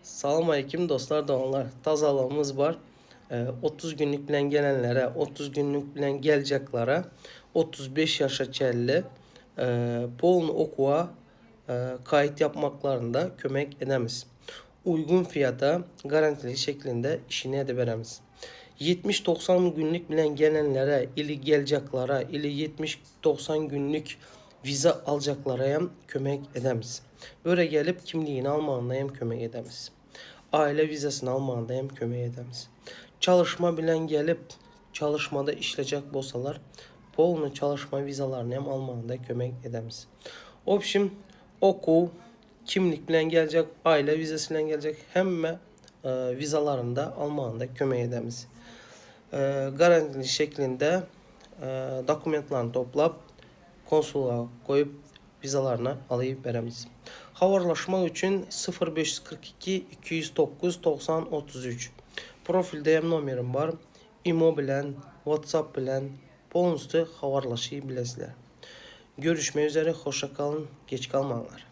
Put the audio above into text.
Salam aleyküm dostlar, doğanlar. Tazalığımız var. 30 günlük bilen gelenlere, 30 günlük bilen geleceklere, 35 yaşa kelli polnu okuğa kayıt yapmaklarında kömek edemiz. Uygun fiyata garantili şeklinde işini edeberemiz. 70-90 günlük bilen gelenlere, ili geleceklara, ili 70-90 günlük vize alacaklara hem kömek edemiz. Böyle gelip kimliğini almağında hem kömek edemiz. Aile vizesini almağında hem kömək edemiz. Çalışma bilen gelip çalışmada işleyecek bolsalar polnu çalışma vizalarını hem almağında kömək edemiz. Opşim okul, kimlik bilen gelecek, aile vizesi bilen gelecek hemme vizalarında almağında kömək edemiz. Garantili şeklinde dokumentlarını toplap konsulluğa koyup vizalarını alıp veremiz. Havarlaşmak için 0542 209 90 33 profilde hem numaram var. İmo bilen, WhatsApp bilen polnusu havarlaşıyı bilesizler. Görüşmek üzere, hoşça kalın, geç kalmayınlar.